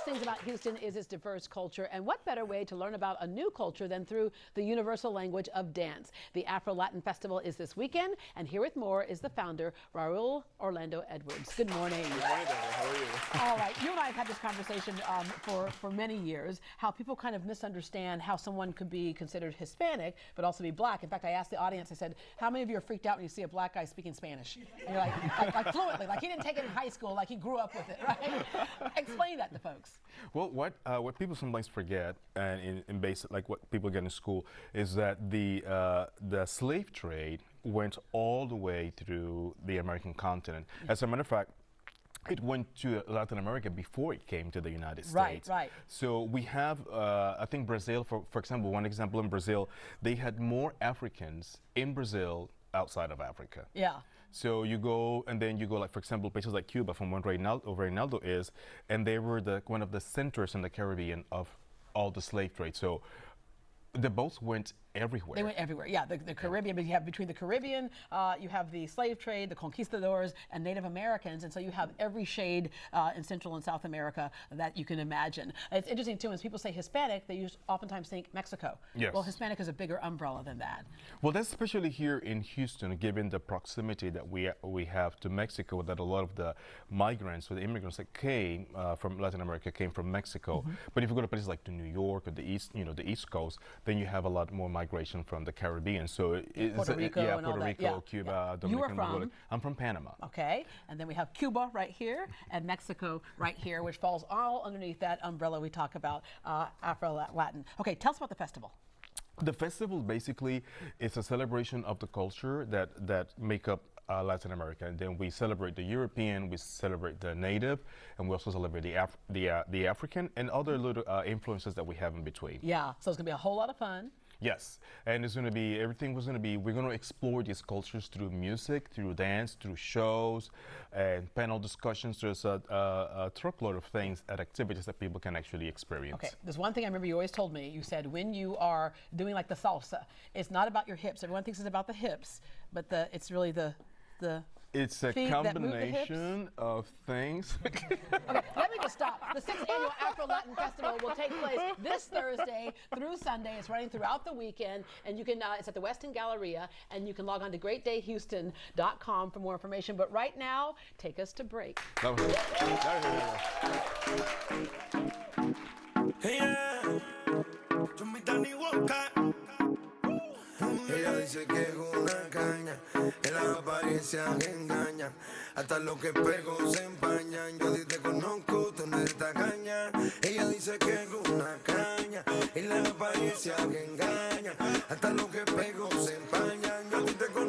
things about Houston is its diverse culture, and what better way to learn about a new culture than through the universal language of dance? The Afro-Latin Festival is this weekend, and here with more is the founder, Raul Orlando Edwards. Good morning. Good morning, Deborah. How are you? All right, you and I have had this conversation for many years, how people kind of misunderstand how someone could be considered Hispanic, but also be black. In fact, I asked the audience, I said, how many of you are freaked out when you see a black guy speaking Spanish? And you're like fluently, like he didn't take it in high school, like he grew up with it, right? Explain that to folks. Well, what people sometimes forget, and in basic, like what people get in school, is that the slave trade went all the way through the American continent. Yeah. As a matter of fact, it went to Latin America before it came to the United States. Right. So we have, I think Brazil, for example, one example in Brazil, they had more Africans in Brazil outside of Africa. Yeah. So you go, and then you go, like, for example, places like Cuba, from where Reynaldo is, and they were one of the centers in the Caribbean of all the slave trade. So the boats went everywhere. They went everywhere, yeah. The Caribbean, but you have between the Caribbean, you have the slave trade, the conquistadors, and Native Americans, and so you have every shade in Central and South America that you can imagine. It's interesting too, when people say Hispanic, they oftentimes think Mexico. Yes. Well, Hispanic is a bigger umbrella than that. Well, that's especially here in Houston, given the proximity that we have to Mexico, that a lot of the migrants or the immigrants that came from Latin America came from Mexico. Mm-hmm. But if you go to places like to New York or the East Coast, then you have a lot more migration from the Caribbean. So it's Puerto Rico, and Puerto all Rico, that. Cuba, Dominican You are from? Republic. I'm from Panama. Okay, and then we have Cuba right here and Mexico right here, which falls all underneath that umbrella we talk about, Afro-Latin. Okay, tell us about the festival. The festival basically is a celebration of the culture that make up Latin America, and then we celebrate the European, we celebrate the Native, and we also celebrate the African and other little influences that we have in between. Yeah, so it's gonna be a whole lot of fun. Yes, and it's going to be, we're going to explore these cultures through music, through dance, through shows, and panel discussions. There's a truckload of things and activities that people can actually experience. Okay, there's one thing I remember you always told me. You said when you are doing like the salsa, it's not about your hips. Everyone thinks it's about the hips, but it's really the It's a combination of things. Okay, let me just stop. The 6th Annual Afro-Latin Festival will take place this Thursday through Sunday. It's running throughout the weekend, and you can, it's at the Westin Galleria, and you can log on to greatdayhouston.com for more information. But right now, take us to break. Ella dice que es una caña, en la apariencia que engaña, hasta los que pego se empañan. Yo te conozco, tú no eres tacaña. Ella dice que es una caña, en la apariencia que engaña, hasta los que pego se empañan. Yo te conozco.